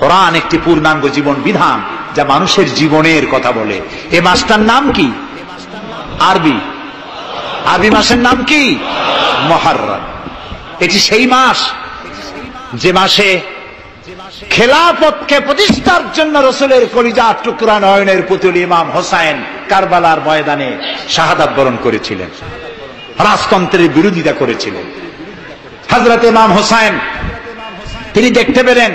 কোরআন একটি পূর্ণাঙ্গ জীবন বিধান যা মানুষের জীবনের কথা বলে। এ মাসটার নাম কি? আরবি মাসের নাম কি? মুহররম। এটি সেই মাস যে মাসে খেলাফতকে প্রতিষ্ঠার জন্য রাসূলের কলিজার টুকরা নয়নের পুতুল ইমাম হোসেন কারবালার ময়দানে শাহাদাত বরণ করেছিলেন, রাজতন্ত্রের বিরোধিতা করেছিলেন। হযরত ইমাম হোসেন তিনি দেখতে পেলেন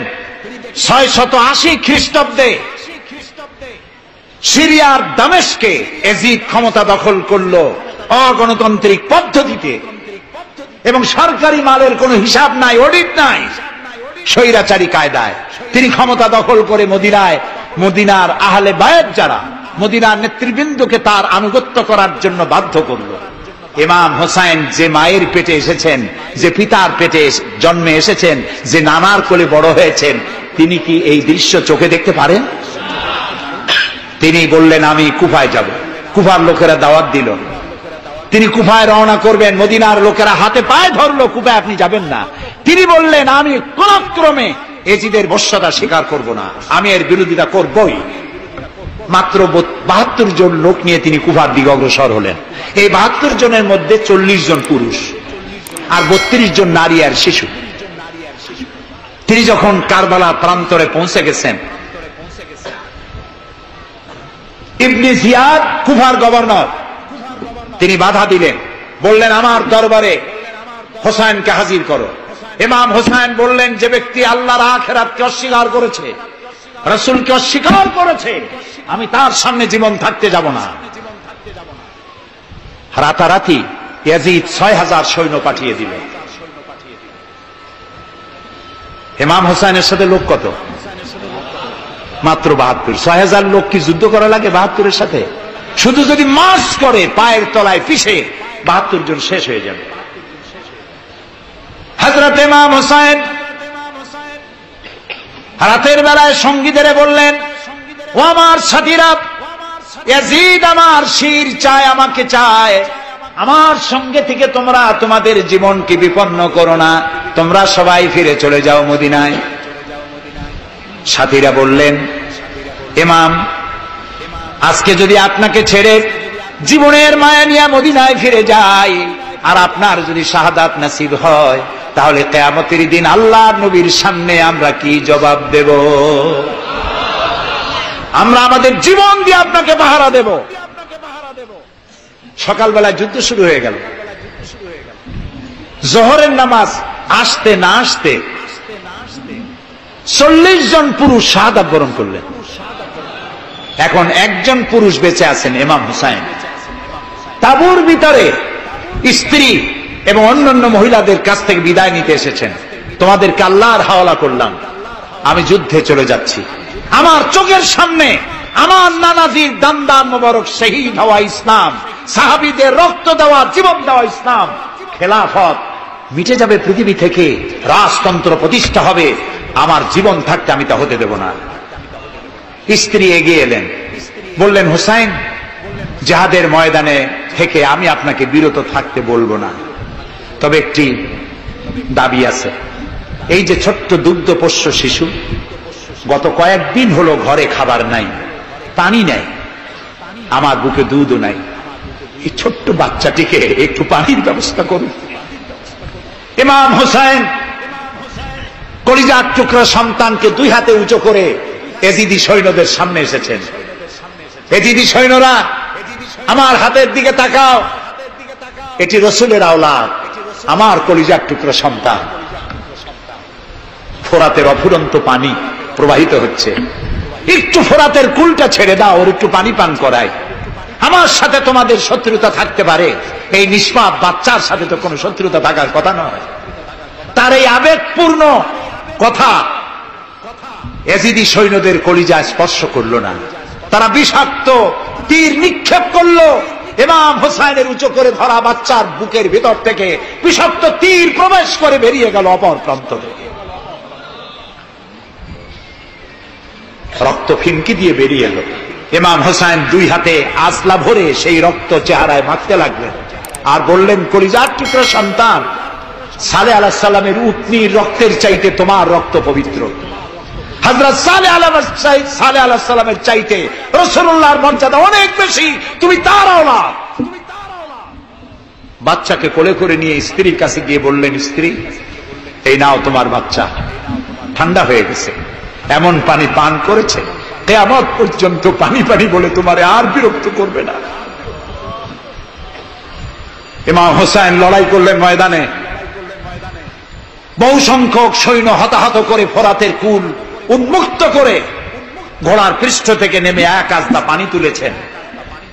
680 খ্রিস্টাব্দে সিরিয়ার দামেস্কে এজিদ ক্ষমতা দখল করলো অগণতান্ত্রিক পদ্ধতিতে, এবং সরকারি মালের কোনো হিসাব নাই, অডিট নাই, স্বৈরাচারী কায়দায় তিনি ক্ষমতা দখল করে মদিনার আহলে বায়াত যারা মদিনার নেতৃবৃন্দকে তার আনুগত্য করার জন্য বাধ্য করল। ইমাম হোসেন যে মায়ের পেটে এসেছেন, যে পিতার পেটে জন্মে এসেছেন, যে নানার কোলে বড় হয়েছেন, তিনি কি এই দৃশ্য চোখে দেখতে পারেন? তিনি বললেন আমি কুফায় যাব। কুফার লোকেরা দাওয়াত দিল, তিনি কুফায় রওনা করবেন। মদিনার লোকেরা হাতে পায়ে ধরলো, কুফায় আপনি যাবেন না। তিনি বললেন আমি কোন ক্রমে এজিদের বশ্যতা স্বীকার করব না, আমি এর বিরোধিতা করবই। মাত্র 72 জন লোক নিয়ে তিনি কুফার দিকে অগ্রসর হলেন। এই 72 জনের মধ্যে 40 জন পুরুষ আর 32 জন নারী আর শিশু। তিনি যখন কারবালা প্রান্তরে পৌঁছে গেছেন, ইবনে জিয়াদ কুফার গভর্নর, তিনি বাধা দিলেন, বললেন আমার দরবারে হোসেনকে হাজির করো। ইমাম হোসেন বললেন যে ব্যক্তি আল্লাহর আখিরাতকে অস্বীকার করেছে, রাসূলকে অস্বীকার করেছে, আমি তার সামনে জীবন থাকতে যাব না। রাতারাতি ইয়াজিদ 6000 সৈন্য পাঠিয়ে দিল। ইমাম হোসেনের সাথে লোক কত? মাত্র 72। 6000 লোক কি যুদ্ধ করা লাগে 72-এর সাথে? শুধু যদি মার্চ করে পায়ের তলায় পিষে 72 জন শেষ হয়ে যাবে। হযরত ইমাম হোসেন রাতের বেলায় সঙ্গীদের বললেন, ও আমার সাথীরা, ইয়াজিদ আমার শির চায়, আমাকে চায়, আমার সঙ্গে থেকে তোমরা তোমাদের জীবনকে বিপন্ন করো না, তোমরা সবাই ফিরে চলে যাও মদিনায়। সাথীরা বললেন, ইমাম আজকে যদি আপনাকে ছেড়ে জীবনের মায়া নিয়ে মদিনায় ফিরে যাই আর আপনার যদি শাহাদাত নসিব হয়, তাহলে কিয়ামতের দিন আল্লাহর নবীর সামনে আমরা কি জবাব দেব? আমরা আমাদের জীবন দিয়ে আপনাকে পাহারা দেব। সকালবেলায় যুদ্ধ শুরু হয়ে গেল। জোহরের নামাজ আসতে না আসতে 40 জন পুরুষ শাহাদাত বরণ করলেন। এখন একজন পুরুষ বেঁচে আছেন, ইমাম হোসেন। তাঁবুর ভিতরে স্ত্রী এবং অন্যান্য মহিলাদের কাছ থেকে বিদায় নিতে এসেছেন। তোমাদেরকে আল্লাহর হাওয়ালা করলাম, আমি যুদ্ধে চলে যাচ্ছি। আমার চোখের সামনে আমার নানাজির দান্দান মোবারক শহীদ হওয়া ইসলাম, সাহাবীদের রক্ত দেওয়া, জীবন দেওয়া ইসলাম, খেলাফত মিটে যাবে পৃথিবী থেকে, রাজতন্ত্র প্রতিষ্ঠা হবে, আমার জীবন থাকতে আমি তা হতে দেব না। স্ত্রী এগিয়ে এলেন, বললেন হোসেন, জিহাদের ময়দানে থেকে আমি আপনাকে বিরত থাকতে বলবো না, তবে একটি দাবি আছে। এই যে ছোট্ট দুগ্ধপোষ্য শিশু, গত কয়েকদিন হলো ঘরে খাবার নাই, পানি নাই, আমার বুকে দুধও নাই, এই ছোট্ট বাচ্চাটিকে একটু পানির ব্যবস্থা করুন। ইমাম হোসেন কলিজার টুকরা সন্তানকে 2 হাতে উঁচু করে এজিদি সৈন্যদের সামনে এসেছেন। এজিদি সৈন্যরা, আমার হাতের দিকে তাকাও, এটি রাসূলের আওলাদ, আমার কলিজার টুকরা সন্তান। ফোরাতের অফুরন্ত পানি প্রবাহিত হচ্ছে, একটু ফোরাতের কুলটা ছেড়ে দাও, ওর একটু পানি পান করায়। আমার সাথে তোমাদের শত্রুতা থাকতে পারে, এই নিষ্পাপ বাচ্চার সাথে তো কোনো শত্রুতা থাকার কথা নয়। তার এই আবেগপূর্ণ কথা এজিদি সৈন্যদের কলিজা স্পর্শ করলো না। তারা বিষাক্ত তীর নিক্ষেপ করলো। ইমাম হোসেনের উঁচু করে ধরা বাচ্চার বুকের ভিতর থেকে বিষাক্ত তীর প্রবেশ করে বেরিয়ে গেল অপর প্রান্ত থেকে, রক্ত ফিনকি দিয়ে বেরিয়ে এলো। ইমাম হোসেন 2 হাতে আসলা ভরে সেই রক্ত চেহারায় মাখতে লাগলেন আর বললেন, কলিজার টুকরা সন্তান, সালেহ আলাইহিস সালামের উটনির রক্তের চাইতে তোমার রক্ত পবিত্র। হযরত সালেহ আলাইহিস সালামের চাইতে রাসূলুল্লাহর মর্যাদা অনেক বেশি, তুমি তার আওলাদ। বাচ্চাকে কোলে করে নিয়ে স্ত্রীর কাছে গিয়ে বললেন, স্ত্রী এই নাও তোমার বাচ্চা, ঠান্ডা হয়ে গেছে, এমন পানি পান করেছে কিয়ামত পর্যন্ত পানি পানি বলে তোমারে আর বিরক্ত করবে না। ইমাম হোসেন লড়াই করলেন ময়দানে, বহু সংখ্যক সৈন্য হতাহত করে ফোরাতের কুল উন্মুক্ত করে ঘোড়ার পৃষ্ঠ থেকে নেমে এক আস্তা পানি তুলেছেন,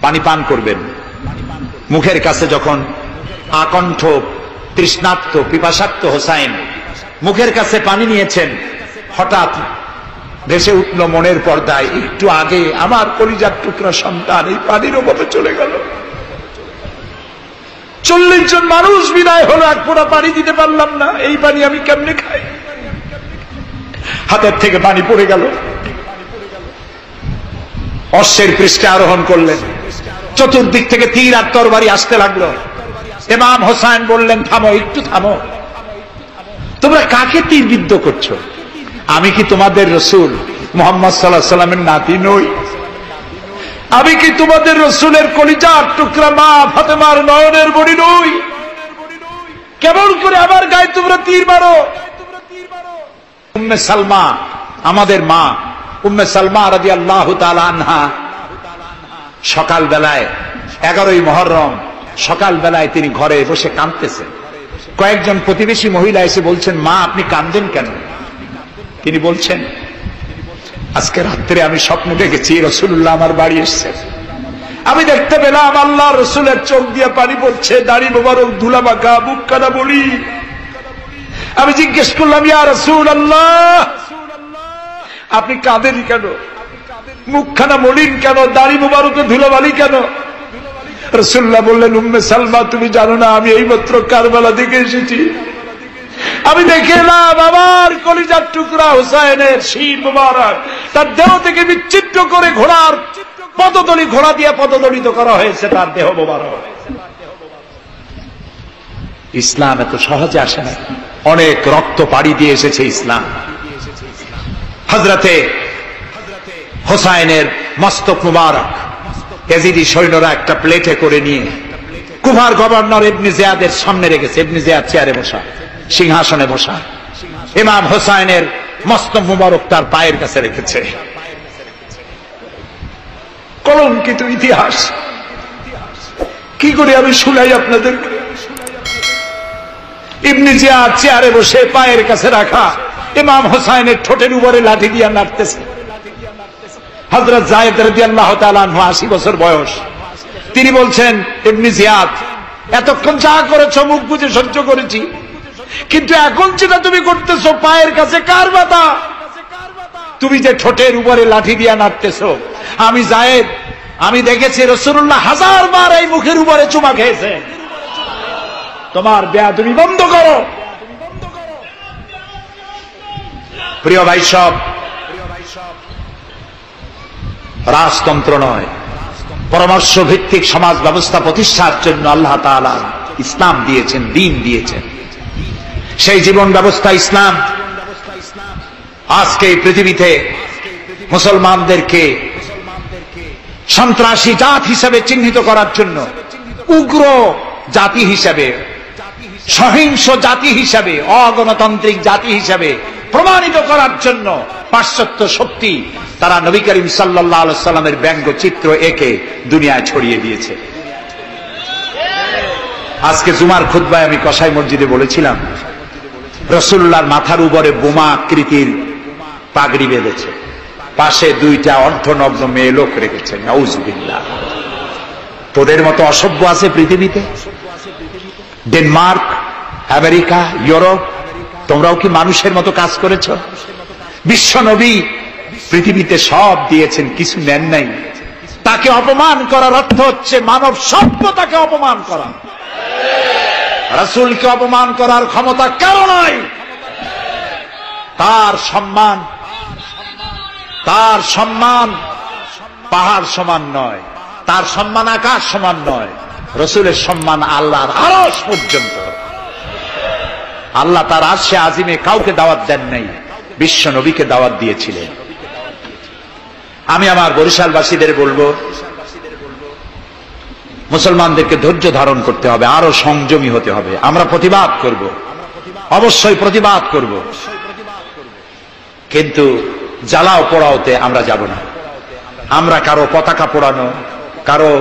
পানি পান করবেন। মুখের কাছে যখন আকণ্ঠ তৃষ্ণার্ত পিপাসার্ত হোসাইন মুখের কাছে পানি নিয়েছেন, হঠাৎ ভেসে উঠল মনের পর্দায়, একটু আগে আমার কলিজার টুকরা সন্তান এই পানির অভাবে চলে গেল। 40 জন মানুষ বিদায় হলো, এক ফোঁটা পানি দিতে পারলাম না, এই পানি আমি কেমনে খাই? হাতের থেকে পানি পড়ে গেল। অশ্বের পৃষ্ঠে আরোহণ করলেন, চতুর্দিক থেকে তীর আর তরবারি আসতে লাগলো। ইমাম হোসেন বললেন, থামো, একটু থামো, তোমরা কাকে তীরবিদ্ধ করছো? আমি কি তোমাদের রসুল মুহাম্মদ সাল্লাল্লাহু আলাইহি ওয়াসাল্লামের নাতি নই? আমি কি তোমাদের রসুলের কলিজার টুকরা মা ফাতেমার নয়নের মণি নই? কেমন করে আমার গায়ে তোমরা তীর মারো? উম্মে সালমা, আমাদের মা উম্মে সালমা রাদিয়াল্লাহু তাআলা আনহা সকাল বেলায় 11ই মুহররম সকাল বেলায় তিনি ঘরে বসে কাঁদতেছেন। কয়েকজন প্রতিবেশী মহিলা এসে বলছেন, মা আপনি কাঁদেন কেন? তিনি বলছেন, আজকে রাত্রে আমি স্বপ্ন দেখেছি রাসূলুল্লাহ আমার বাড়ি এসেছেন, আমি দেখতে পেলাম আল্লাহ রসুলের চোখ দিয়ে পানি পড়ছে, দাড়ি মোবারক ধুলা মাখা, মুখ কানা বলি। আমি জিজ্ঞেস করলাম, ইয়া রাসূলুল্লাহ আপনি কাঁদেন কেন? মুখখানা মলিন কেন? দাড়ি মোবারকে ধুলাবালি কেন? রাসূলুল্লাহ বললেন, উম্মে সালমা তুমি জানো না আমি এইমাত্র কারবালা থেকে এসেছি, আমি দেখে এলাম আমার কলিজার টুকরা হুসাইনের শির মোবারক তার দেহ থেকে বিচ্ছিন্ন করে ঘোড়ার পদতলি, ঘোড়া দিয়ে পদদলিত করা হয়েছে তার দেহ মোবারক। ইসলাম এত সহজে আসে না, অনেক রক্ত পাড়ি দিয়ে এসেছে ইসলাম। হযরতে হোসাইনের মস্তক মুবারক ইয়াজিদি সৈন্যরা একটা প্লেটে করে নিয়ে কুফার গভর্নর ইবনে জিয়াদের সামনে রেখেছে। ইবনে জিয়াদ চেয়ারে বসা, সিংহাসনে বসা, ইমাম হোসাইনের মস্তক মুবারক তার পায়ের কাছে রেখেছে। কলঙ্কিত ইতিহাস, কি করে আমি শুনাই আপনাদের? ইবনে জিয়াদ চেয়ারে বসে পায়ের কাছে রাখা ইমাম হোসাইনের ঠোঁটের উপরে লাঠি দিয়ে নাড়তেছে। হযরত যায়েদ রাদিয়াল্লাহু তাআলা আনহু 80 বছর বয়স, তিনি বলছেন, ইবনে জিয়াদ এতক্ষণ যা করেছ মুখ বুজে সহ্য করেছি, কিন্তু এখন যেটা তুমি করতেছো পায়ের কাছে কার বাধা? তুমি যে ঠোঁটের উপরে লাঠি দিয়ে নাড়তেছো, আমি যায়েদ আমি দেখেছি রাসূলুল্লাহ 1000 বার এই মুখের উপরে চুমা খেয়েছে। তোমার বেয়াদবি বন্ধ করো। প্রিয় ভাই সব, রাজতন্ত্র নয়, পরামর্শ ভিত্তিক সমাজ ব্যবস্থা প্রতিষ্ঠার জন্য আল্লাহ তাআলা ইসলাম দিয়েছেন, দ্বীন দিয়েছেন। সেই জীবন ব্যবস্থা ইসলাম আজকে এই পৃথিবীতে মুসলমানদেরকে সন্ত্রাসী জাত হিসেবে চিহ্নিত করার জন্য, উগ্র জাতি হিসেবে, সহিংস জাতি হিসেবে, অগণতান্ত্রিক জাতি হিসেবে প্রমাণিত করার জন্য পাশ্চাত্য শক্তি তারা নবী করিম সাল্লাল্লাহু আলাইহি সাল্লামের ব্যঙ্গচিত্র এঁকে দুনিয়ায় ছড়িয়ে দিয়েছে। আজকে জুমার খুতবায় আমি কসাই মসজিদে বলেছিলাম, রাসূলুল্লাহর মাথার উপরে বোমা আকৃতির পাগড়ি বেঁধেছে, পাশে 2টা অর্ধনগ্ন মেয়ে লোক রেখেছে। নাউজুবিল্লাহ। তোদের মতো অসভ্য আছে পৃথিবীতে? ডেনমার্ক, আমেরিকা, ইউরোপ, তোমরাও কি মানুষের মতো কাজ করেছ? বিশ্ব নবী পৃথিবীতে সব দিয়েছেন, কিছু নেন নাই। তাকে অপমান করার অর্থ হচ্ছে মানব সভ্যতাকে অপমান করা। রাসূলকে অপমান করার ক্ষমতা কারো নাই। তার সম্মান পাহাড় সমান নয়, তার সম্মান আকাশ সমান নয়। রাসূলের সম্মান আল্লাহর আরশ পর্যন্ত। আল্লাহ তার আরশে আজিমে কাউকে দাওয়াত দেন নাই, বিশ্ব নবীকে দাওয়াত দিয়েছিলেন। আমি আমার বরিশালবাসীদের বলবো, মুসলমানদেরকে ধৈর্য ধারণ করতে হবে, আরো সংযমী হতে হবে। আমরা প্রতিবাদ করব, অবশ্যই প্রতিবাদ করব, কিন্তু জ্বালাও পোড়াওতে আমরা যাব না। আমরা কারো পতাকা পোড়ানো, কারো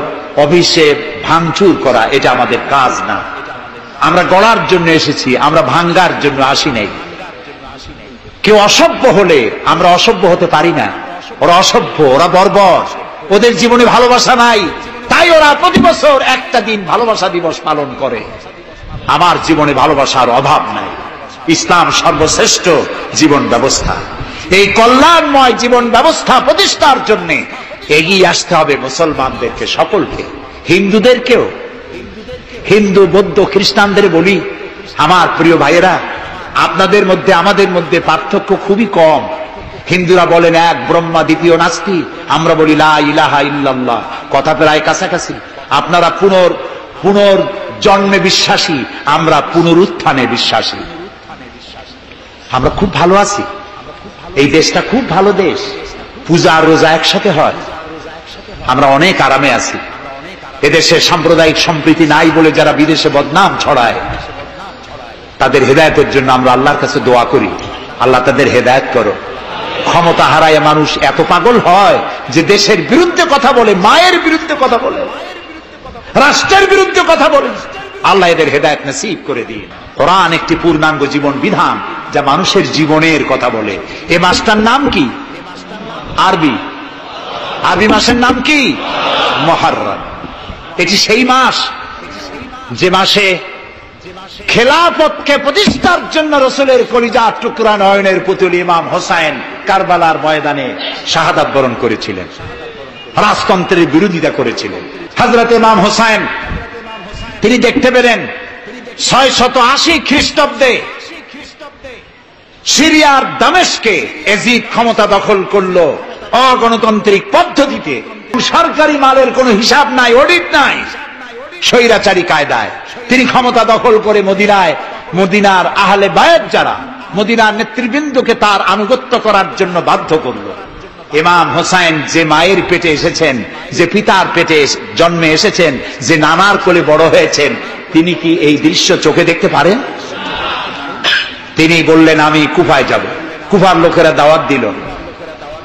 অফিসে ভাঙচুর করা, এটা আমাদের কাজ না। আমরা গড়ার জন্য এসেছি, আমরা ভাঙ্গার জন্য আসি নাই। কেউ অসভ্য হলে আমরা অসভ্য হতে পারি না। ওরা অসভ্য, ওরা বর্বর, ওদের জীবনে ভালোবাসা নাই, তাই ওরা প্রতি বছর একটা দিন ভালোবাসা দিবস পালন করে। আমার জীবনে ভালোবাসার অভাব নাই। ইসলাম সর্বশ্রেষ্ঠ জীবন ব্যবস্থা। এই কল্যাণময় জীবন ব্যবস্থা প্রতিষ্ঠার জন্য এগিয়ে আসতে হবে মুসলমানদেরকে, সকলকে, হিন্দুদেরকেও। হিন্দু, বৌদ্ধ, খ্রিস্টানদের বলি, আমার প্রিয় ভাইয়েরা, আপনাদের মধ্যে আমাদের মধ্যে পার্থক্য খুবই কম। হিন্দুরা বলেন এক ব্রহ্মা, দ্বিতীয় নাস্তি, আমরা বলি লা ইলাহা ইল্লাল্লাহ, কথা প্রায় কাছাকাছি। আপনারা পুনর্জন্মে বিশ্বাসী, আমরা পুনরুত্থানে বিশ্বাসী। আমরা খুব ভালো আছি, এই দেশটা খুব ভালো দেশ, পূজা আর রোজা একসাথে হয়, আমরা অনেক আরামে আছি। এদেশে সাম্প্রদায়িক সম্প্রীতি নাই বলে যারা বিদেশে বদনাম ছড়ায়, তাদের হেদায়েতের জন্য আমরা আল্লাহর কাছে দোয়া করি, আল্লাহ তাদের হেদায়েত করো। ক্ষমতা হারায় মানুষ এত পাগল হয় যে দেশের বিরুদ্ধে কথা বলে, মায়ের বিরুদ্ধে কথা বলে, রাষ্ট্রের বিরুদ্ধে কথা বলে। আল্লাহ এদের হেদায়েত নসিব করে দিন। কোরআন একটি পূর্ণাঙ্গ জীবন বিধান যা মানুষের জীবনের কথা বলে। এই মাসটার নাম কি? আরবি মাসের নাম কি? মুহররম। এটি সেই মাস যে মাসে খেলাফতকে প্রতিষ্ঠার জন্য রাসূলের কলিজার টুকরা নয়নের পুতুল ইমাম হোসাইন কারবালার ময়দানে শাহাদাত বরণ করেছিলেন, রাজতন্ত্রের বিরোধিতা করেছিলেন। হযরত ইমাম হোসাইন তিনি দেখতে পেলেন 680 খ্রিস্টাব্দে সিরিয়ার দামেস্কে এজিদ ক্ষমতা দখল করলো অগণতান্ত্রিক পদ্ধতিতে। সরকারি মালের কোনো হিসাব নাই, অডিট নাই, স্বৈরাচারী কায়দায় তিনি ক্ষমতা দখল করে মদিনার আহলে বায়াত যারা মদিনার নেতৃবৃন্দকে তার আনুগত্য করার জন্য বাধ্য করল। ইমাম হোসাইন যে মায়ের পেটে এসেছেন, যে পিতার পেটে জন্মে এসেছেন, যে নানার কোলে বড় হয়েছেন, তিনি কি এই দৃশ্য চোখে দেখতে পারেন? তিনি বললেন আমি কুফায় যাব। কুফার লোকেরা দাওয়াত দিল,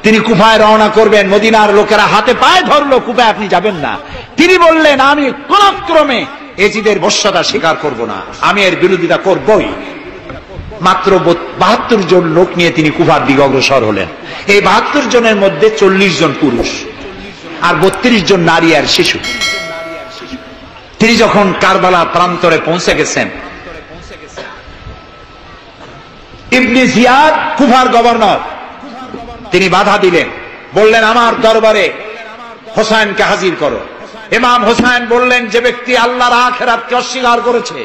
তিনি কুফায় রওনা করবেন। মদিনার লোকেরা হাতে পায়ে ধরলো, কুফায় আপনি যাবেন না। তিনি বললেন আমি কোন ক্রমে এজিদের বশ্যতা স্বীকার করব না, আমি এর বিরোধিতা করবই। মাত্র 72 জন লোক নিয়ে তিনি কুফার দিকে অগ্রসর হলেন। এই 72 জনের মধ্যে 40 জন পুরুষ আর 32 জন নারী আর শিশু। তিনি যখন কারবালা প্রান্তরে পৌঁছে গেছেন, ইবনে জিয়াদ কুফার গভর্নর, তিনি বাধা দিলেন, বললেন আমার দরবারে হোসাইনকে হাজির করো। ইমাম হোসাইন বললেন যে ব্যক্তি আল্লাহর আখিরাতকে অস্বীকার করেছে,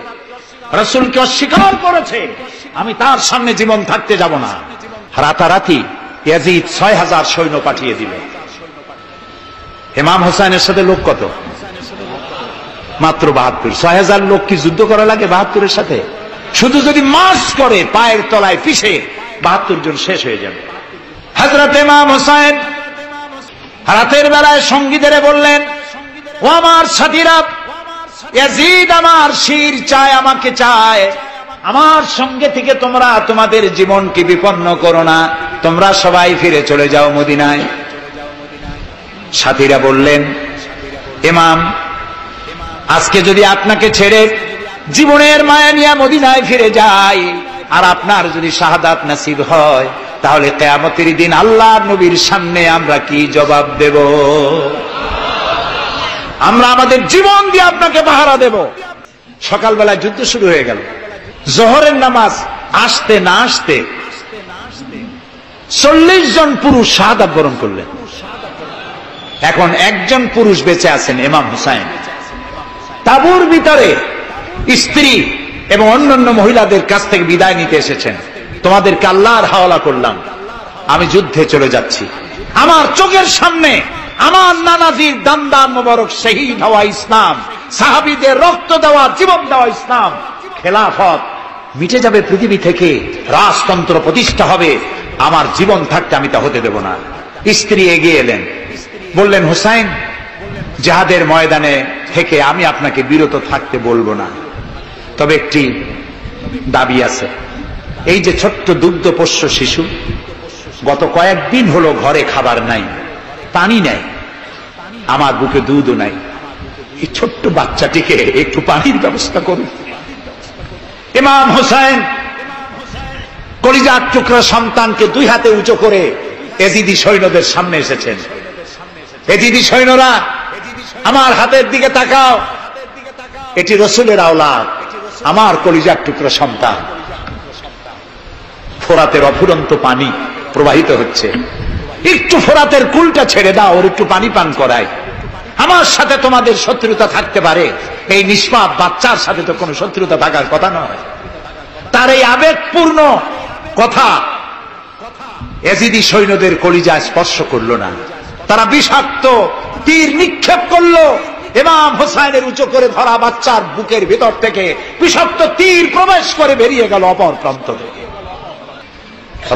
রাসূলকে অস্বীকার করেছে, আমি তার সামনে জীবন থাকতে যাব না। রাতারাতি ইয়াজিদ 6000 সৈন্য পাঠিয়ে দিল। ইমাম হোসাইনের সাথে লোক কত? মাত্র 72। 6000 লোক কি যুদ্ধ করা লাগে 72-এর সাথে? শুধু যদি মার্চ করে পায়ের তলায় পিষে 72 জন শেষ হয়ে যাবে। হযরত ইমাম হোসাইন রাতের বেলায় সঙ্গীদের বললেন, ও আমার সাথীরা, ইয়াজিদ আমার শির চায়, আমাকে চায়, আমার সঙ্গে থেকে তোমরা তোমাদের জীবনকে বিপন্ন করো না, তোমরা সবাই ফিরে চলে যাও মদিনায়। সাথীরা বললেন, ইমাম আজকে যদি আপনাকে ছেড়ে জীবনের মায়া নিয়ে মদিনায় ফিরে যাই আর আপনার যদি শাহাদাত নসিব হয়, তাহলে কিয়ামতের দিন আল্লাহর নবীর সামনে আমরা কি জবাব দেব? আমরা আমাদের জীবন দিয়ে আপনাকে পাহারা দেব। সকালবেলা যুদ্ধ শুরু হয়ে গেল। জোহরের নামাজ আসতে না আসতে 40 জন পুরুষ শাহাদাত বরণ করলেন। এখন একজন পুরুষ বেঁচে আছেন, ইমাম হুসাইন। তাঁবুর ভিতরে স্ত্রী এবং অন্যান্য মহিলাদের কাছ থেকে বিদায় নিতে এসেছেন। তোমাদেরকে আল্লাহর হাওয়ালা করলাম, আমি যুদ্ধে চলে যাচ্ছি। আমার চোখের সামনে আমার নানাজির দান্দান মোবারক শহীদ হওয়া ইসলাম, সাহাবীদের রক্ত দেওয়া, জীবন দেওয়া ইসলাম, খেলাফত মিটে যাবে পৃথিবী থেকে, রাজতন্ত্র প্রতিষ্ঠা হবে, আমার জীবন থাকতে আমি তা হতে দেব না। স্ত্রী এগিয়ে এলেন, বললেন, হুসাইন, জিহাদের ময়দানে থেকে আমি আপনাকে বিরত থাকতে বলবো না, তবে একটি দাবি আছে। এই যে ছোট্ট দুগ্ধপোষ্য শিশু, গত কয়েকদিন হলো ঘরে খাবার নাই, পানি নাই, আমার বুকে দুধও নাই, এই ছোট্ট বাচ্চাটিকে একটু পানির ব্যবস্থা করুন। ইমাম হুসাইন কলিজার টুকরা সন্তানকে দুই হাতে উঁচু করে এজিদি সৈন্যদের সামনে এসেছেন। এজিদি সৈন্যরা, আমার হাতের দিকে তাকাও, এটি রসুলের আওলাদ, আমার কলিজার টুকরা সন্তান। ফোরাতের অফুরন্ত পানি প্রবাহিত হচ্ছে, একটু ফোরাতের কুলটা ছেড়ে দাও, ওর একটু পানি পান করায়। আমার সাথে তোমাদের শত্রুতা থাকতে পারে, এই নিষ্পাপ বাচ্চার সাথে তো কোনো শত্রুতা থাকার কথা নয়। তার এই আবেগপূর্ণ কথা এজিদি সৈন্যদের কলিজা স্পর্শ করলো না। তারা বিষাক্ত তীর নিক্ষেপ করলো। ইমাম হুসাইনের উঁচু করে ধরা বাচ্চার বুকের ভিতর থেকে বিষাক্ত তীর প্রবেশ করে বেরিয়ে গেল অপর প্রান্ত থেকে,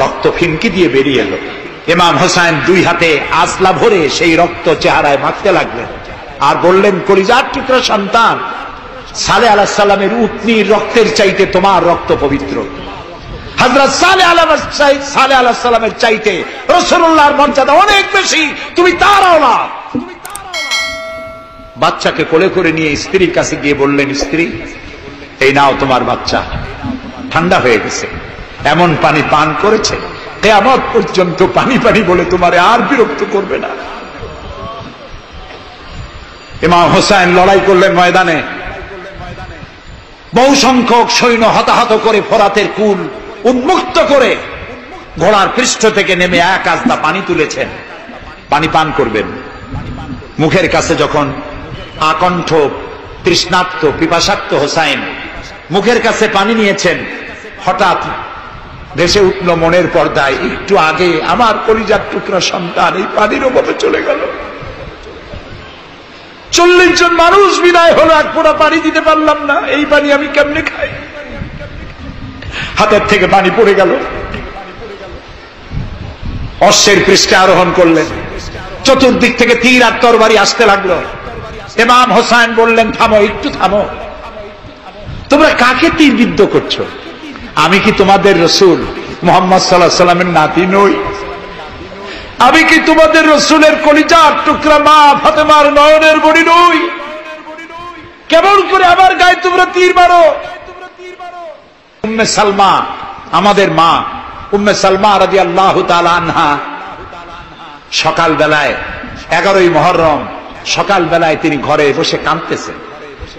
রক্ত ফিনকি দিয়ে বেরিয়ে এলো। ইমাম হুসাইন দুই হাতে আজলা ভরে সেই রক্ত চেহারায় মাখতে লাগলেন আর বললেন, কলিজার টুকরা সন্তান, সালেহ আলাইহিস সালামের উটনির রক্তের চাইতে তোমার রক্ত পবিত্র। হযরত সালেহ আলাইহিস সালামের চাইতে রাসূলুল্লাহর মর্যাদা অনেক বেশি, তুমি তার আওলাদ। বাচ্চাকে কোলে করে নিয়ে স্ত্রীর কাছে গিয়ে বললেন, স্ত্রী, এই নাও তোমার বাচ্চা, ঠান্ডা হয়ে গেছে, এমন পানি পান করেছে কিয়ামত পর্যন্ত পানি পানি বলে তোমারে আর বিরক্ত করবে না। ইমাম হুসাইন লড়াই করলেন ময়দানে, বহু সংখ্যক সৈন্য হতাহত করে ফোরাতের কুল উন্মুক্ত করে ঘোড়ার পৃষ্ঠ থেকে নেমে এক আস্তা পানি তুলেছেন, পানি পান করবেন। মুখের কাছে যখন আকণ্ঠ তৃষ্ণার্ত পিপাসার্ত হুসাইন মুখের কাছে পানি নিয়েছেন, হঠাৎ ভেসে উঠল মনের পর্দায়, একটু আগে আমার কলিজার টুকরা সন্তান এই পানির অভাবে চলে গেল। 40 জন মানুষ বিদায় হলো, এক ফোঁটা পানি দিতে পারলাম না, এই পানি আমি কেমনে খাই? হাতের থেকে পানি পড়ে গেল। অশ্বের পৃষ্ঠে আরোহণ করলেন, চতুর্দিক থেকে তীর আর তরবারি আসতে লাগলো। ইমাম হুসাইন বললেন, থামো, একটু থামো, তোমরা কাকে তীর বিদ্ধ করছো? আমি কি তোমাদের রসুল মুহাম্মদ সাল্লাল্লাহু আলাইহি সাল্লামের নাতি নই? আমি কি তোমাদের রসুলের কলিজার টুকরা মা ফাতেমার নয়নের মণি নই? কেমন করে আমার গায়ে তোমরা তীর মারো? উম্মে সালমা, আমাদের মা উম্মে সালমা রাদিয়াল্লাহু তাআলা আনহা, সকাল বেলায় 11ই মুহররম সকাল বেলায় তিনি ঘরে বসে কাঁদতেছেন।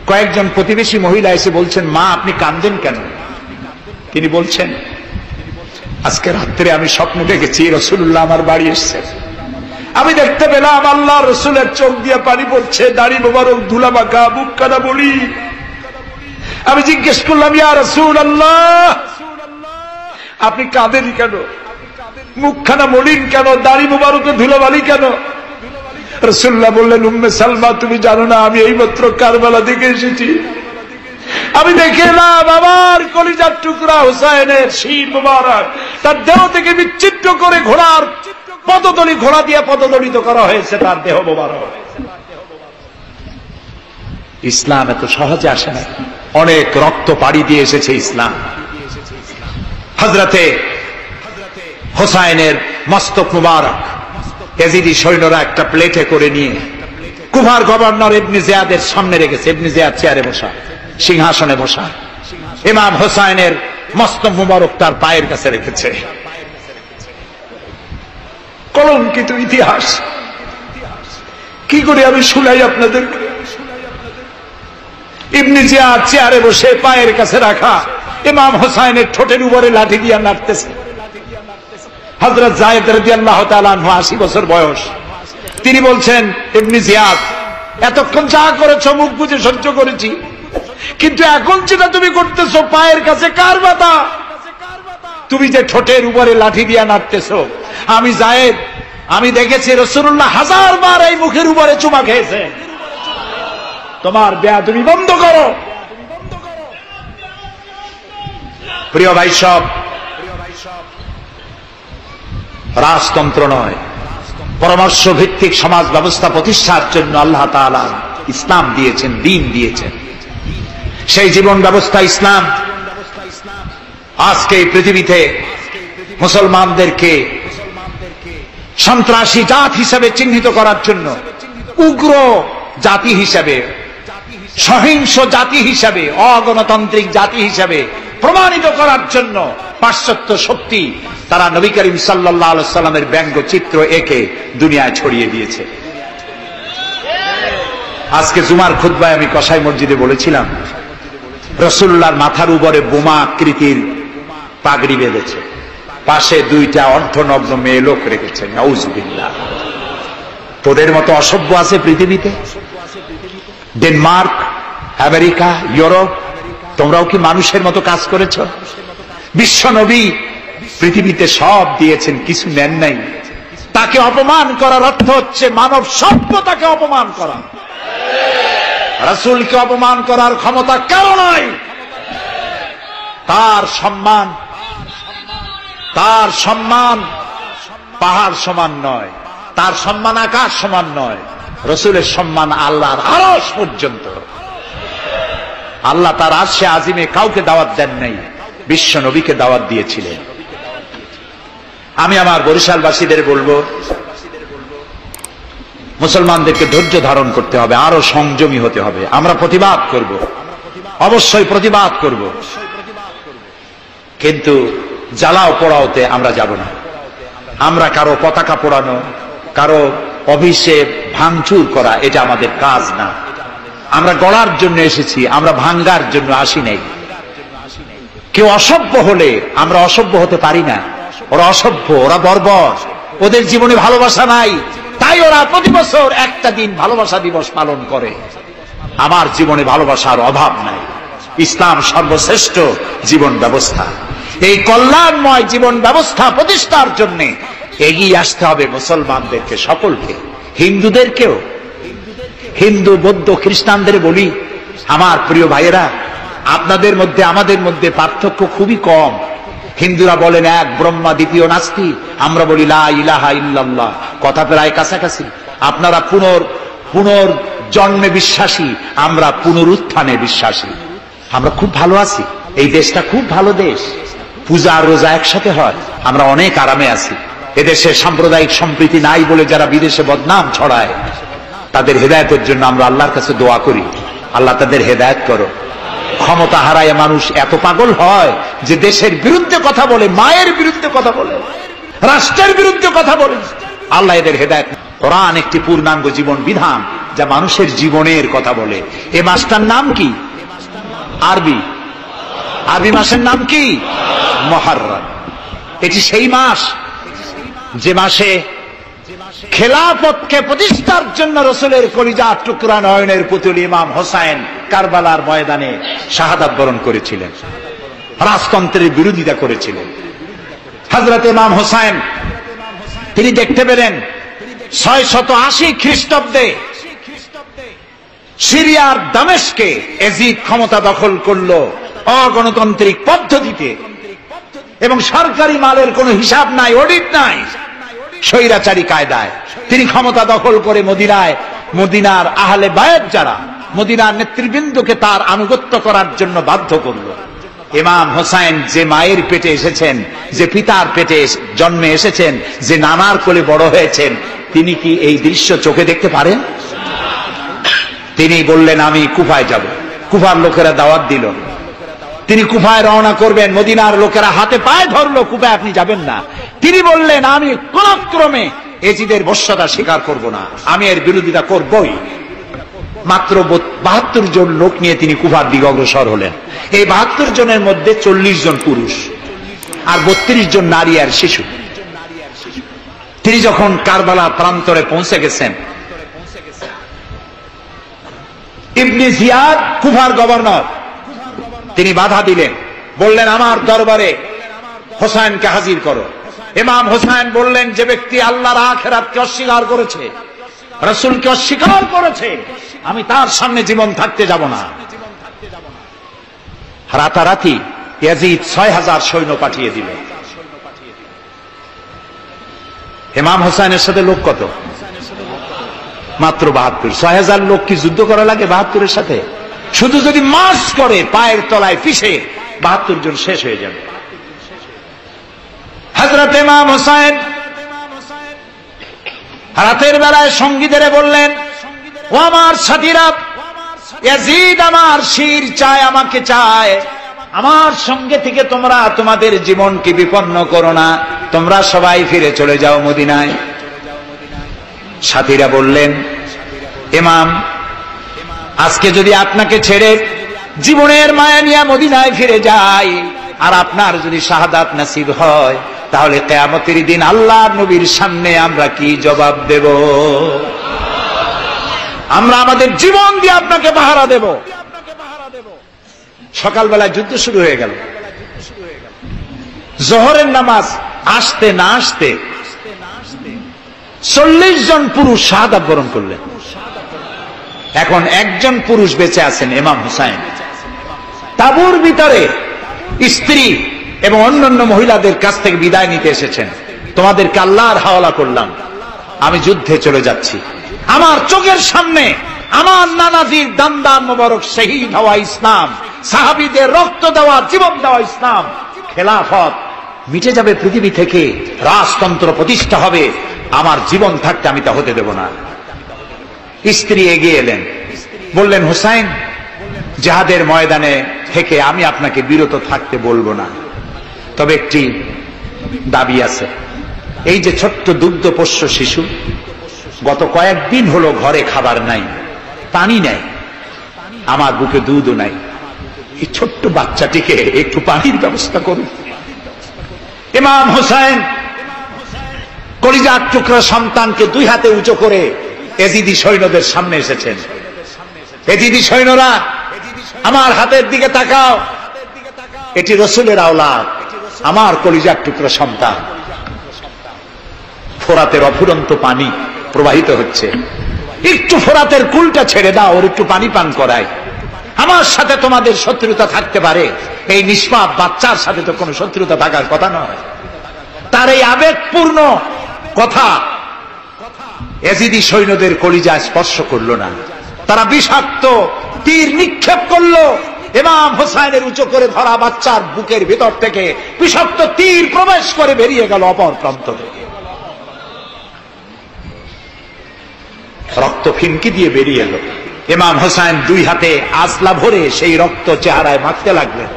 কয়েকজন প্রতিবেশী মহিলা এসে বলছেন, মা আপনি কাঁদেন কেন? তিনি বলছেন, আজকে রাত্রে আমি স্বপ্ন দেখেছি রাসূলুল্লাহ আমার বাড়ি এসেছেন, আমি দেখতে পেলাম আল্লাহ রসুলের চোখ দিয়ে পানি পড়ছে, দাড়ি মোবারক ধুলা মাখা, বুক কাটা বলি। আমি জিজ্ঞেস করলাম, ইয়া রাসূলুল্লাহ, আপনি কাঁদেন কেন? মুখখানা মলিন কেন? দাড়ি মোবারকে ধুলাবালি কেন? রাসূলুল্লাহ বললেন, উম্মে সালমা, তুমি জানো না আমি এইমাত্র কারবালা থেকে এসেছি, আমি দেখে এলাম আমার কলিজার টুকরা হুসাইনের শির মোবারক তার দেহ থেকে বিচ্ছিন্ন করে ঘোড়ার পদতলি, ঘোড়া দিয়ে পদদলিত করা হয়েছে তার দেহ মোবারক। ইসলাম এত সহজে আসে না, অনেক রক্ত পাড়ি দিয়ে এসেছে ইসলাম। হযরতে হুসাইনের মস্তক মুবারক এজিদি সৈন্যরা একটা প্লেটে করে নিয়ে কুফার গভর্নর ইবনে জিয়াদের সামনে রেখেছে। ইবনে জিয়াদ চেয়ারে বসা, সিংহাসনে বসা, ইমাম হুসাইনের মস্তক মুবারক তার পায়ের কাছে রেখেছে। কলঙ্কিত ইতিহাস, কি করে আমি শুনাই আপনাদের? ইবনে জিয়াদ চেয়ারে বসে পায়ের কাছে রাখা ইমাম হুসাইনের ঠোঁটের উপরে লাঠি দিয়ে নাড়তেছে। হযরত যায়েদ রাদিয়াল্লাহু তাআলা আনহু 80 বছর বয়স, তিনি বলছেন, ইবনে জিয়াদ, এতক্ষণ যা করেছো মুখ বুজে সহ্য করেছি, কিন্তু এখন যেটা তুমি করতেছো পায়ের কাছে কার ব্যথা? তুমি যে ঠোঁটের উপরে লাঠি দিয়ে নাড়তেছো, আমি যায়েদ, আমি দেখেছি রাসূলুল্লাহ 1000 বার এই মুখের উপরে চুমা খেয়েছে। তোমার বেয়াদবি বন্ধ করো। প্রিয় ভাই সব, রাজতন্ত্র নয়, পরামর্শ ভিত্তিক সমাজ ব্যবস্থা প্রতিষ্ঠার জন্য আল্লাহ তাআলা ইসলাম দিয়েছেন, দ্বীন দিয়েছেন। সেই জীবন ব্যবস্থা ইসলাম আজকে এই পৃথিবীতে মুসলমানদেরকে সন্ত্রাসী জাত হিসেবে চিহ্নিত করার জন্য, উগ্র জাতি হিসেবে, সহিংস জাতি হিসেবে, অগণতান্ত্রিক জাতি হিসেবে প্রমাণিত করার জন্য পাশ্চাত্য শক্তি তারা নবী করিম সাল্লাল্লাহু আলাইহি সাল্লামের ব্যঙ্গচিত্র এঁকে দুনিয়ায় ছড়িয়ে দিয়েছে। আজকে জুমার খুতবায় আমি কসাই মসজিদে বলেছিলাম, রাসূলুল্লাহর মাথার উপরে বোমা আকৃতির পাগড়ি বেঁধেছে, পাশে দুইটা অর্ধনগ্ন মেয়ে লোক রেখেছে। নাউজুবিল্লাহ। তোদের মতো অসভ্য আছে পৃথিবীতে? ডেনমার্ক, আমেরিকা, ইউরোপ, তোমরাও কি মানুষের মতো কাজ করেছ? বিশ্ব নবী পৃথিবীতে সব দিয়েছেন, কিছু নেন নাই। তাকে অপমান করার অর্থ হচ্ছে মানব সভ্যতাকে অপমান করা। রাসূলকে অপমান করার ক্ষমতা কারো নাই। তার সম্মান পাহাড় সমান নয়, তার সম্মান আকাশ সমান নয়। রাসূলের সম্মান আল্লাহর আরশ পর্যন্ত। আল্লাহ তার আরশে আজিমে কাউকে দাওয়াত দেন নাই, বিশ্ব নবীকে দাওয়াত দিয়েছিলেন। আমি আমার বরিশালবাসীদের বলবো, মুসলমানদেরকে ধৈর্য ধারণ করতে হবে, আরো সংযমী হতে হবে। আমরা প্রতিবাদ করব, অবশ্যই প্রতিবাদ করব, কিন্তু জ্বালাও পোড়াওতে আমরা যাব না। আমরা কারো পতাকা পোড়ানো, কারো অফিসে ভাঙচুর করা, এটা আমাদের কাজ না। আমরা গড়ার জন্য এসেছি, আমরা ভাঙ্গার জন্য আসি নাই। কেউ অসভ্য হলে আমরা অসভ্য হতে পারি না। ওরা অসভ্য, ওরা বর্বর, ওদের জীবনে ভালোবাসা নাই, তাই ওরা প্রতি বছর একটা দিন ভালোবাসা দিবস পালন করে। আমার জীবনে ভালোবাসার অভাব নাই। ইসলাম সর্বশ্রেষ্ঠ জীবন ব্যবস্থা। এই কল্যাণময় জীবন ব্যবস্থা প্রতিষ্ঠার জন্য এগিয়ে আসতে হবে মুসলমানদেরকে, সকলকে, হিন্দুদেরকেও। হিন্দু, বৌদ্ধ, খ্রিস্টানদের বলি, আমার প্রিয় ভাইয়েরা, আপনাদের মধ্যে আমাদের মধ্যে পার্থক্য খুবই কম। হিন্দুরা বলেন এক ব্রহ্মা, দ্বিতীয় নাস্তি। আমরা বলি লা ইলাহা ইল্লাল্লাহ, কথা প্রায় কাছাকাছি। আপনারা পুনর্জন্মে বিশ্বাসী, আমরা পুনরুত্থানে বিশ্বাসী। আমরা খুব ভালো আছি, এই দেশটা খুব ভালো দেশ। পূজা আর রোজা একসাথে হয়, আমরা অনেক আরামে আছি। এদেশে সাম্প্রদায়িক সম্প্রীতি নাই বলে যারা বিদেশে বদনাম ছড়ায়, তাদের হেদায়েতের জন্য আমরা আল্লাহর কাছে দোয়া করি, আল্লাহ তাদের হেদায়েত করো। ক্ষমতা হারায় মানুষ এত পাগল হয় যে দেশের বিরুদ্ধে কথা বলে, মায়ের বিরুদ্ধে কথা বলে, রাষ্ট্রের বিরুদ্ধে কথা বলে। আল্লাহ এদের হেদায়েত। কোরআন একটি পূর্ণাঙ্গ জীবন বিধান যা মানুষের জীবনের কথা বলে। এই মাসটার নাম কি? আরবি মাসের নাম কি? মুহররম। এটি সেই মাস যে মাসে খেলাফতকে প্রতিষ্ঠার জন্য রাসূলের কলিজার টুকরা নয়নের পুতুল ইমাম হোসেন কারবালার ময়দানে শাহাদাত বরণ করেছিলেন, রাজতন্ত্রের বিরোধিতা করেছিলেন। হযরত ইমাম হোসেন তিনি দেখতে পেলেন 680 খ্রিস্টাব্দে সিরিয়ার দামেস্কে এজিদ ক্ষমতা দখল করলো অগণতান্ত্রিক পদ্ধতিতে, এবং সরকারি মালের কোনো হিসাব নাই, অডিট নাই, স্বৈরাচারী কায়দায় তিনি ক্ষমতা দখল করে মদিনার আহলে বায়াত যারা, মদিনার নেতৃবৃন্দকে তার আনুগত্য করার জন্য বাধ্য করলো। ইমাম হোসেন যে মায়ের পেটে এসেছেন, যে পিতার পেটে জন্মে এসেছেন, যে নানার কোলে বড় হয়েছেন, তিনি কি এই দৃশ্য চোখে দেখতে পারেন? তিনি বললেন আমি কুফায় যাব। কুফার লোকেরা দাওয়াত দিল, তিনি কুফায় রওনা করবেন। মদিনার লোকেরা হাতে পায়ে ধরলো, কুফায় আপনি যাবেন না। তিনি বললেন আমি কোন ক্রমে এজিদের বশ্যতা স্বীকার করব না, আমি এর বিরোধিতা করবই। মাত্র 72 জন লোক নিয়ে তিনি কুফার দিকে অগ্রসর হলেন। এই 72 জনের মধ্যে 40 জন পুরুষ আর 32 জন নারী আর শিশু। তিনি যখন কারবালার প্রান্তরে পৌঁছে গেছেন, ইবনে জিয়াদ কুফার গভর্নর, তিনি বাধা দিলেন, বললেন আমার দরবারে হোসেনকে হাজির করো। ইমাম হোসেন বললেন যে ব্যক্তি আল্লাহর আখিরাতকে অস্বীকার করেছে, রাসূলকে অস্বীকার করেছে, আমি তার সামনে জীবন থাকতে যাব না। রাতারাতি ইয়াজিদ 6000 সৈন্য পাঠিয়ে দিল। ইমাম হোসাইনের সাথে লোক কত? মাত্র ৭২। ৬,০০০ লোক কি যুদ্ধ করা লাগে ৭২-এর সাথে? শুধু যদি মার্চ করে পায়ের তলায় পিষে ৭২ জন শেষ হয়ে যাবে। হযরত ইমাম হোসাইন রাতের বেলায় সঙ্গীদের বললেন, ও আমার সাথীরা, ইয়াজিদ আমার শির চায়, আমাকে চায়, আমার সঙ্গে থেকে তোমরা তোমাদের জীবনকে বিপন্ন করো না, তোমরা সবাই ফিরে চলে যাও মদিনায়। সাথীরা বললেন, ইমাম, আজকে যদি আপনাকে ছেড়ে জীবনের মায়া নিয়ে মদিনায় ফিরে যাই, আর আপনার যদি শাহাদাত নসিব হয়, তাহলে কিয়ামতের দিন আল্লাহর নবীর সামনে আমরা কি জবাব দেব? আমরা আমাদের জীবন দিয়ে আপনাকে পাহারা দেব। সকালবেলায় যুদ্ধ শুরু হয়ে গেল। জোহরের নামাজ আসতে না আসতে ৪০ জন পুরুষ শাহাদাত বরণ করলেন। এখন একজন পুরুষ বেঁচে আছেন, ইমাম হুসাইন। তাঁবুর ভিতরে স্ত্রী এবং অন্যান্য মহিলাদের কাছ থেকে বিদায় নিতে এসেছেন। তোমাদেরকে আল্লাহর হাওয়ালা করলাম, আমি যুদ্ধে চলে যাচ্ছি। আমার চোখের সামনে আমার নানাজির দান্দান মোবারক শহীদ হওয়া ইসলাম, সাহাবীদের রক্ত দেওয়া, জীবন দেওয়া ইসলাম, খেলাফত মিটে যাবে পৃথিবী থেকে, রাজতন্ত্র প্রতিষ্ঠা হবে, আমার জীবন থাকতে আমি তা হতে দেব না। স্ত্রী এগিয়ে এলেন, বললেন, হুসাইন, জিহাদের ময়দানে থেকে আমি আপনাকে বিরত থাকতে বলবো না, তবে একটি দাবি আছে। এই যে ছোট্ট দুগ্ধপোষ্য শিশু, গত কয়েকদিন হলো ঘরে খাবার নাই, পানি নাই, আমার বুকে দুধও নাই, এই ছোট্ট বাচ্চাটিকে একটু পানির ব্যবস্থা করুন। ইমাম হুসাইন কলিজার টুকরা সন্তানকে দুই হাতে উঁচু করে এজিদি সৈন্যদের সামনে এসেছেন। এজিদি সৈন্যরা, আমার হাতের দিকে তাকাও, এটি রসুলের আওলাদ, আমার কলিজার টুকরা সন্তান। ফোরাতের অফুরন্ত পানি প্রবাহিত হচ্ছে, একটু ফোরাতের কুলটা ছেড়ে দাও, ওর একটু পানি পান করায়। আমার সাথে তোমাদের শত্রুতা থাকতে পারে, এই নিষ্পাপ বাচ্চার সাথে তো কোনো শত্রুতা থাকার কথা নয়। তার এই আবেগপূর্ণ কথা এজিদি সৈন্যদের কলিজা স্পর্শ করলো না। তারা বিষাক্ত তীর নিক্ষেপ করলো। ইমাম হোসাইনের উঁচু করে ধরা বাচ্চার বুকের ভিতর থেকে বিষাক্ত তীর প্রবেশ করে বেরিয়ে গেল অপর প্রান্ত থেকে, রক্ত ফিনকি দিয়ে বেরিয়ে এলো। ইমাম হোসাইন দুই হাতে আজলা ভরে সেই রক্ত চেহারায় মাখতে লাগলেন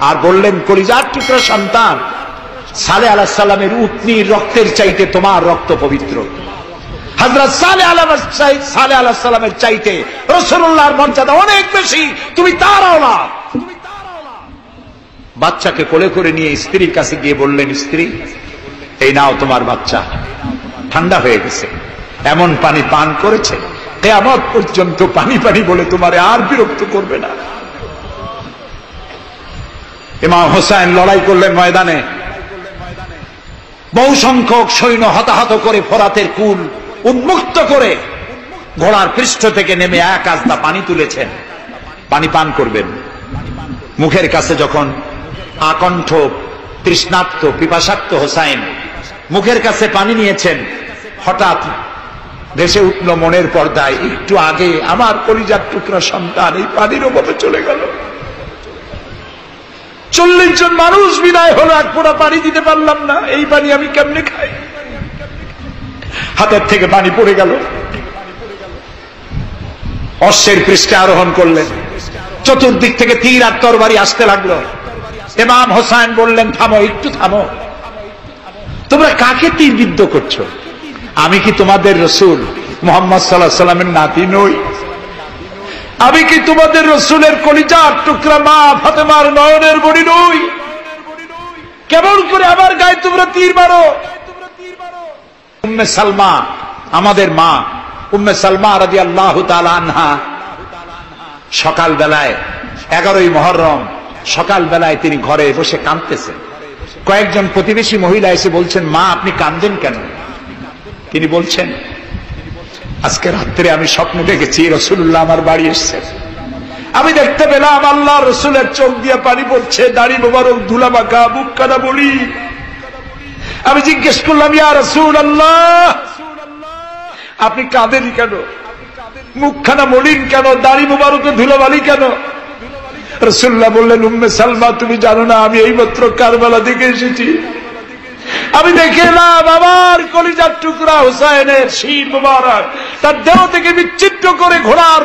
আর বললেন, কলিজার টুকরা সন্তান, সালেহ আলাইহিস সালামের উটনির রক্তের চাইতে তোমার রক্ত পবিত্র। হযরত সালেহ আলাইহিস সালামের চাইতে রাসূলুল্লাহর মর্যাদা অনেক বেশি, তুমি তার আওলাদ। বাচ্চাকে কোলে করে নিয়ে স্ত্রীর কাছে গিয়ে বললেন, স্ত্রী, এই নাও তোমার বাচ্চা, ঠান্ডা হয়ে গেছে, এমন পানি পান করেছে কিয়ামত পর্যন্ত পানি পানি বলে তোমারে আর বিরক্ত করবে না। ইমাম হোসাইন লড়াই করলেন ময়দানে, বহু সংখ্যক সৈন্য হতাহত করে ফোরাতের কুল উন্মুক্ত করে ঘোড়ার পৃষ্ঠ থেকে নেমে এক আস্তা পানি তুলেছেন, পানি পান করবেন। মুখের কাছে যখন আকণ্ঠ তৃষ্ণার্ত পিপাসার্ত হোসাইন মুখের কাছে পানি নিয়েছেন, হঠাৎ ভেসে উঠল মনের পর্দায়, একটু আগে আমার কলিজার টুকরা সন্তান এই পানির অভাবে চলে গেল। ৪০ জন মানুষ বিদায় হলো, এক ফোঁটা পানি দিতে পারলাম না, এই পানি আমি কেমনে খাই? হাতের থেকে পানি পড়ে গেল। অশ্বের পৃষ্ঠে আরোহণ করলেন, চতুর্দিক থেকে তীর আর তরবারি আসতে লাগলো। ইমাম হোসাইন বললেন, থামো, একটু থামো, তোমরা কাকে তীর বিদ্ধ করছো? আমি কি তোমাদের রসুল মুহাম্মদ সাল্লাল্লাহু আলাইহি সাল্লামের নাতি নই? আমি কি তোমাদের রসুলের কলিজার টুকরা মা ফাতেমার নয়নের মণি নই? কেমন করে আমার গায়ে তোমরা তীর মারো? উম্মে সালমা, আমাদের মা উম্মে সালমা রাদিয়াল্লাহু তাআলা আনহা, সকাল বেলায় 11ই মুহররম সকাল বেলায় তিনি ঘরে বসে কাঁদতেছেন। কয়েকজন প্রতিবেশী মহিলা এসে বলছেন, মা আপনি কাঁদেন কেন? তিনি বলছেন, আজকে রাত্রে আমি স্বপ্ন দেখেছি রাসূলুল্লাহ আমার বাড়ি এসেছেন, আমি দেখতে পেলাম আল্লাহ রসুলের চোখ দিয়ে পানি পড়ছে, দাড়ি মোবারক ধুলা মাখা, বুক কাটা বলি। আমি জিজ্ঞেস করলাম, ইয়া রাসূলুল্লাহ, আপনি কাঁদেন কেন? মুখখানা মলিন কেন? দাড়ি মুবারকে ধুলোবালি কেন? রাসূলুল্লাহ বললেন, উম্মে সালমা, তুমি জানো না আমি এইমাত্র কারবালা থেকে এসেছি। আমি দেখে এলাম আমার কলিজার টুকরা হুসাইনের শির মুবারক তার দেহ থেকে বিচ্ছিন্ন করে ঘোড়ার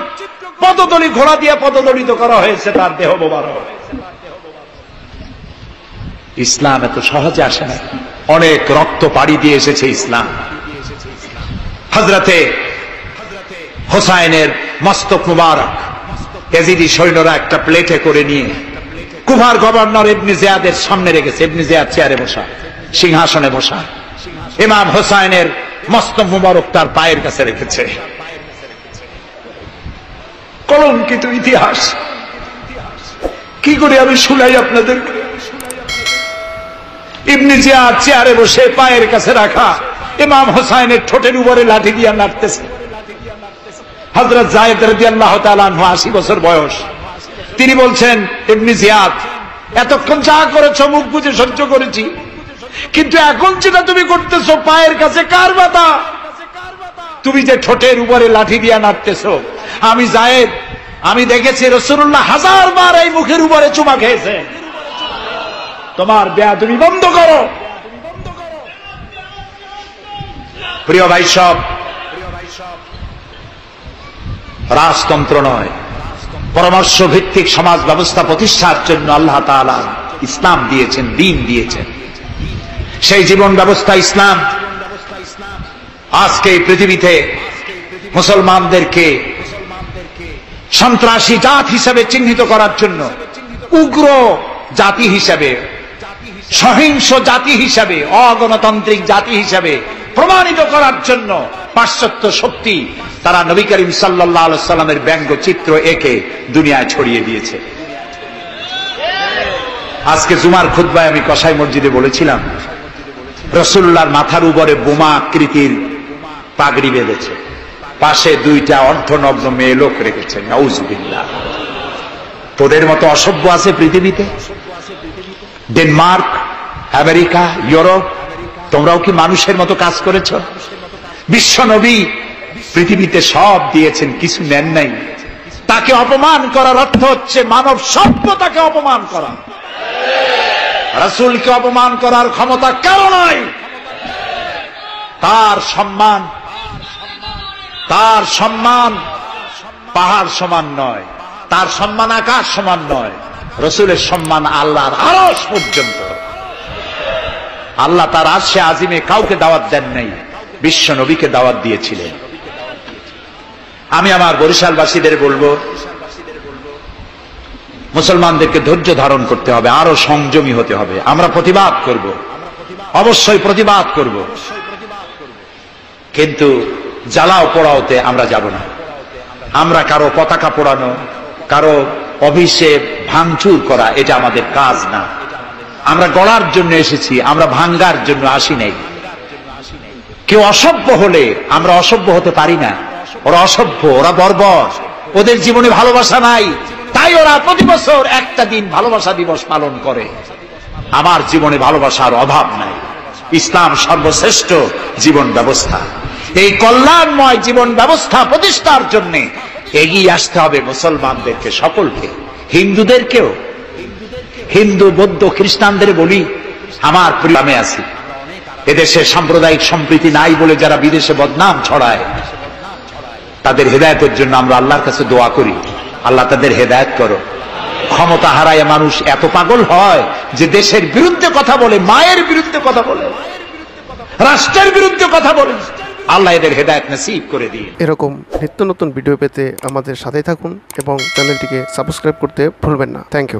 পদতলি, ঘোড়া দিয়ে পদদলিত করা হয়েছে তার দেহ মুবারক। ইসলাম এত সহজে আসে না, অনেক রক্ত পাড়ি দিয়ে এসেছে ইসলাম। হযরতে হুসাইনের মস্তক মুবারক ইয়াজিদি সৈন্যরা একটা প্লেটে করে নিয়ে কুফার গভর্নর ইবনে জিয়াদের সামনে রেখেছে। ইবনে জিয়াদ চেয়ারে বসা, সিংহাসনে বসা, ইমাম হুসাইনের মস্তক মুবারক তার পায়ের কাছে রেখেছে। কলঙ্কিত ইতিহাস। কি করে আমি শুনাই আপনাদের? ইবনে জিয়াদ চেয়ারে বসে পায়ের কাছে রাখা ইমাম হুসাইনের ঠোঁটের উপরে লাঠি দিয়ে নাড়তেছে। হযরত যায়েদ রাদিয়াল্লাহু তাআলা আনহু 80 বছর বয়স। তিনি বলছেন, ইবনে জিয়াদ, এতক্ষণ যা করেছো মুখ বুজে সহ্য করেছি, কিন্তু এখন যেটা তুমি করতেছো পায়ের কাছে কার ব্যথা? তুমি যে ঠোঁটের উপরে লাঠি দিয়ে নাড়তেছো, আমি যায়েদ, আমি দেখেছি রাসূলুল্লাহ 1000 বার এই মুখের উপরে চুমা খেয়েছে। তোমার বেয়াদবি বন্ধ করো। প্রিয় ভাই সব, রাজতন্ত্র নয়, পরামর্শ ভিত্তিক সমাজ ব্যবস্থা প্রতিষ্ঠার জন্য আল্লাহ তাআলা ইসলাম দিয়েছেন, দ্বীন দিয়েছেন। সেই জীবন ব্যবস্থা ইসলাম আজকে এই পৃথিবীতে মুসলমানদেরকে সন্ত্রাসী জাত হিসেবে চিহ্নিত করার জন্য, উগ্র জাতি হিসেবে, সহিংস জাতি হিসেবে, অগণতান্ত্রিক জাতি হিসেবে প্রমাণিত করার জন্য পাশ্চাত্য শক্তি তারা নবী করিম সাল্লাল্লাহু আলাইহি সাল্লামের ব্যঙ্গচিত্র এঁকে দুনিয়ায় ছড়িয়ে দিয়েছে। আজকে জুমার খুতবায় আমি কসাই মসজিদে বলেছিলাম, রাসূলুল্লাহর মাথার উপরে বোমা আকৃতির পাগড়ি বেঁধেছে, পাশে 2টা অর্ধনগ্ন মেয়ে লোক রেখেছে। নাউজুবিল্লাহ। তোদের মতো অসভ্য আছে পৃথিবীতে? ডেনমার্ক, আমেরিকা, ইউরোপ, তোমরাও কি মানুষের মতো কাজ করেছ? বিশ্ব নবী পৃথিবীতে সব দিয়েছেন, কিছু নেন নাই। তাকে অপমান করার অর্থ হচ্ছে মানব সভ্যতাকে অপমান করা। রাসূলকে অপমান করার ক্ষমতা কারো নাই। তার সম্মান পাহাড় সমান নয়, তার সম্মান আকাশ সমান নয়। রাসূলের সম্মান আল্লাহর আরশ পর্যন্ত। আল্লাহ তার আরশে আজিমে কাউকে দাওয়াত দেন নাই, বিশ্ব নবীকে দাওয়াত দিয়েছিলেন। আমি আমার বরিশালবাসীদের বলবো, মুসলমানদেরকে ধৈর্য ধারণ করতে হবে, আরো সংযমী হতে হবে। আমরা প্রতিবাদ করব, অবশ্যই প্রতিবাদ করব, কিন্তু জ্বালাও পোড়াওতে আমরা যাব না। আমরা কারো পতাকা পোড়ানো, কারো অফিসে ভাঙচুর করা, এটা আমাদের কাজ না। আমরা গড়ার জন্য এসেছি, আমরা ভাঙ্গার জন্য আসি নাই। কেউ অসভ্য হলে আমরা অসভ্য হতে পারি না। ওরা অসভ্য, ওরা বর্বর, ওদের জীবনে ভালোবাসা নাই, তাই ওরা প্রতি বছর একটা দিন ভালোবাসা দিবস পালন করে। আমার জীবনে ভালোবাসার অভাব নাই। ইসলাম সর্বশ্রেষ্ঠ জীবন ব্যবস্থা। এই কল্যাণময় জীবন ব্যবস্থা প্রতিষ্ঠার জন্য এগিয়ে আসতে হবে মুসলমানদেরকে, সকলকে, হিন্দুদেরকেও। হিন্দু, বৌদ্ধ, খ্রিস্টানদের বলি, আমার প্রিয় আছি, এদেশে সাম্প্রদায়িক সম্প্রীতি নাই বলে যারা বিদেশে বদনাম ছড়ায়, তাদের হেদায়েতের জন্য আমরা আল্লাহর কাছে দোয়া করি, আল্লাহ তাদের হেদায়েত করো। ক্ষমতা হারায় মানুষ এত পাগল হয় যে দেশের বিরুদ্ধে কথা বলে, মায়ের বিরুদ্ধে কথা বলে, রাষ্ট্রের বিরুদ্ধে কথা বলে। আল্লাহ এদের হেদায়েত নসিব করে দিন। এরকম নিত্য নতুন ভিডিও পেতে আমাদের সাথে থাকুন এবং চ্যানেলটিকে সাবস্ক্রাইব করতে ভুলবেন না। Thank you.